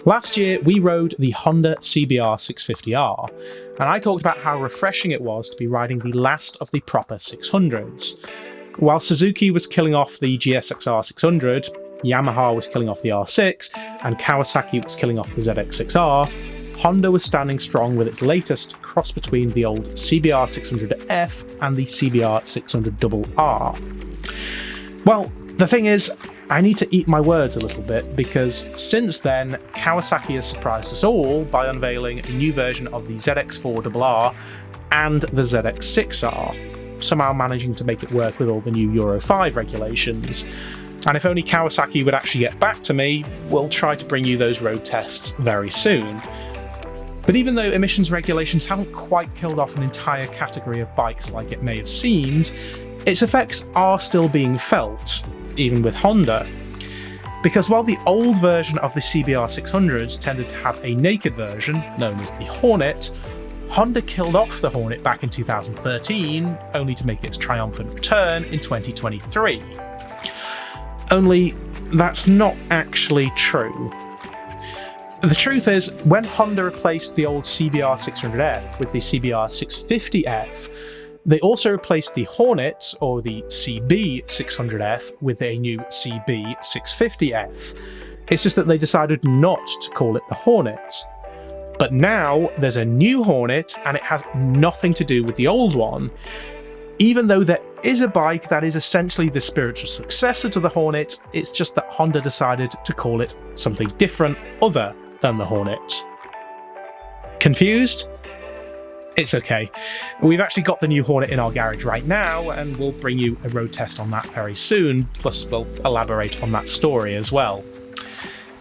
Last year, we rode the Honda CB650R, and I talked about how refreshing it was to be riding the last of the proper 600s. While Suzuki was killing off the GSX-R 600, Yamaha was killing off the R6, and Kawasaki was killing off the ZX-6R, Honda was standing strong with its latest cross between the old CBR600F and the CBR600RR. Well, the thing is, I need to eat my words a little bit, because since then, Kawasaki has surprised us all by unveiling a new version of the ZX4RR and the ZX6R, somehow managing to make it work with all the new Euro 5 regulations. And if only Kawasaki would actually get back to me, we'll try to bring you those road tests very soon. But even though emissions regulations haven't quite killed off an entire category of bikes like it may have seemed, its effects are still being felt, even with Honda. Because while the old version of the CBR600s tended to have a naked version, known as the Hornet, Honda killed off the Hornet back in 2013, only to make its triumphant return in 2023. Only, that's not actually true. The truth is, when Honda replaced the old CBR600F with the CBR650F, they also replaced the Hornet, or the CB600F, with a new CB650F. It's just that they decided not to call it the Hornet. But now there's a new Hornet, and it has nothing to do with the old one, even though there is a bike that is essentially the spiritual successor to the Hornet. It's just that Honda decided to call it something different other than the Hornet. Confused? It's okay. We've actually got the new Hornet in our garage right now, and we'll bring you a road test on that very soon, plus we'll elaborate on that story as well.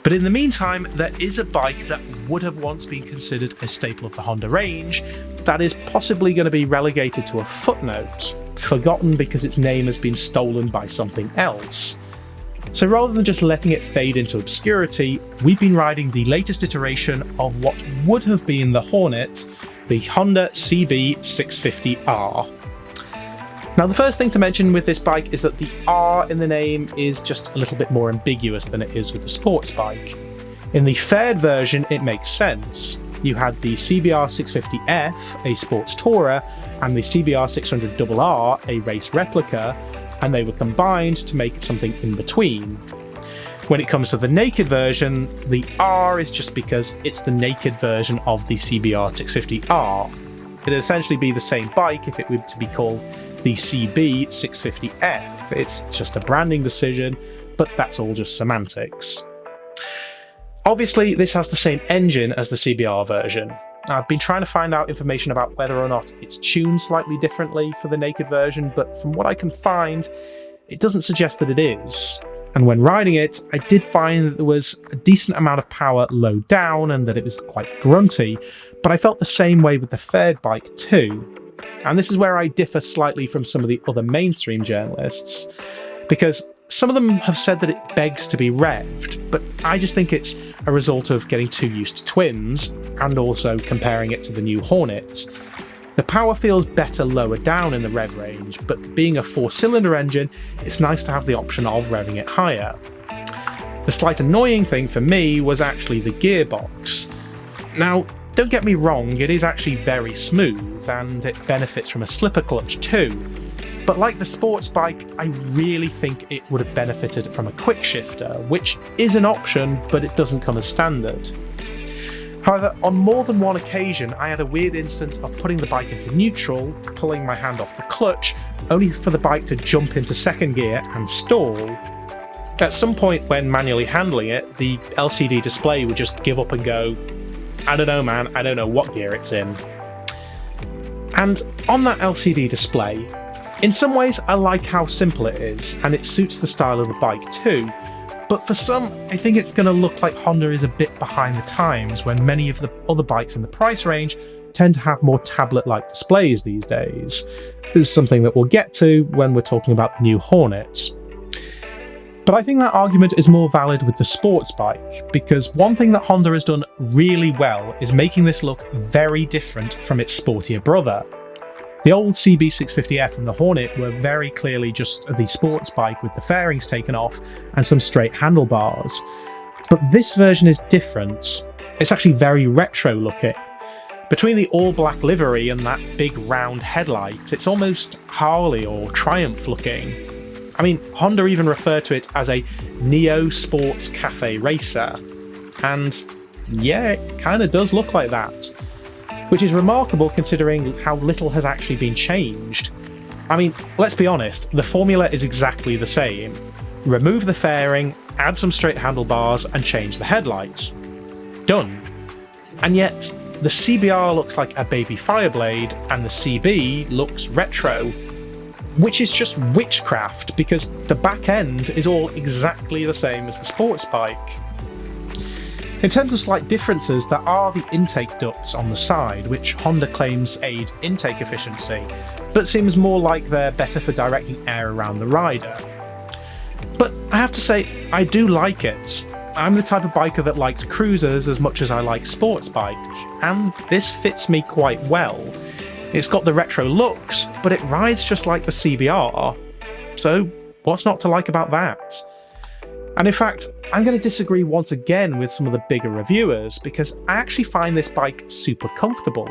But in the meantime, there is a bike that would have once been considered a staple of the Honda range that is possibly going to be relegated to a footnote, forgotten because its name has been stolen by something else. So rather than just letting it fade into obscurity, we've been riding the latest iteration of what would have been the Hornet, the Honda CB650R. Now, the first thing to mention with this bike is that the R in the name is just a little bit more ambiguous than it is with the sports bike. In the faired version, it makes sense. You had the CBR650F, a sports tourer, and the CBR600RR, a race replica, and they were combined to make something in between. When it comes to the naked version, the R is just because it's the naked version of the CBR650R. It'd essentially be the same bike if it were to be called the CB650F. It's just a branding decision, but that's all just semantics. Obviously, this has the same engine as the CBR version. I've been trying to find out information about whether or not it's tuned slightly differently for the naked version, but from what I can find, it doesn't suggest that it is. And when riding it, I did find that there was a decent amount of power low down and that it was quite grunty, but I felt the same way with the faired bike too. And this is where I differ slightly from some of the other mainstream journalists, because some of them have said that it begs to be revved, but I just think it's a result of getting too used to twins, and also comparing it to the new Hornet. The power feels better lower down in the rev range, but being a 4-cylinder engine, it's nice to have the option of revving it higher. The slight annoying thing for me was actually the gearbox. Now, don't get me wrong, it is actually very smooth, and it benefits from a slipper clutch too, but like the sports bike, I really think it would have benefited from a quick shifter, which is an option, but it doesn't come as standard. However, on more than one occasion, I had a weird instance of putting the bike into neutral, pulling my hand off the clutch, only for the bike to jump into second gear and stall. At some point when manually handling it, the LCD display would just give up and go, I don't know man, I don't know what gear it's in. And on that LCD display, in some ways I like how simple it is, and it suits the style of the bike too. But for some, I think it's going to look like Honda is a bit behind the times when many of the other bikes in the price range tend to have more tablet-like displays these days. This is something that we'll get to when we're talking about the new Hornet. But I think that argument is more valid with the sports bike, because one thing that Honda has done really well is making this look very different from its sportier brother. The old CB650F and the Hornet were very clearly just the sports bike with the fairings taken off and some straight handlebars. But this version is different. It's actually very retro looking. Between the all-black livery and that big round headlight, it's almost Harley or Triumph looking. I mean, Honda even referred to it as a Neo Sports Cafe Racer. And yeah, it kind of does look like that. Which is remarkable considering how little has actually been changed. I mean, let's be honest, the formula is exactly the same. Remove the fairing, add some straight handlebars, and change the headlights. Done. And yet, the CBR looks like a baby Fireblade, and the CB looks retro. Which is just witchcraft, because the back end is all exactly the same as the sports bike. In terms of slight differences, there are the intake ducts on the side, which Honda claims aid intake efficiency, but seems more like they're better for directing air around the rider. But I have to say, I do like it. I'm the type of biker that likes cruisers as much as I like sports bike, and this fits me quite well. It's got the retro looks, but it rides just like the CBR. So what's not to like about that? And in fact, I'm going to disagree once again with some of the bigger reviewers, because I actually find this bike super comfortable.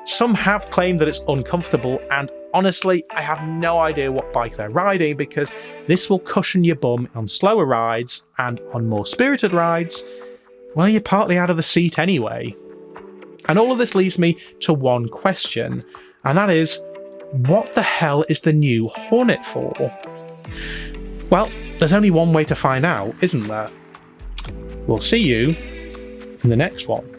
Some have claimed that it's uncomfortable, and honestly, I have no idea what bike they're riding, because this will cushion your bum on slower rides, and on more spirited rides, well, you're partly out of the seat anyway. And all of this leads me to one question, and that is, what the hell is the new Hornet for? Well, there's only one way to find out, isn't there? We'll see you in the next one.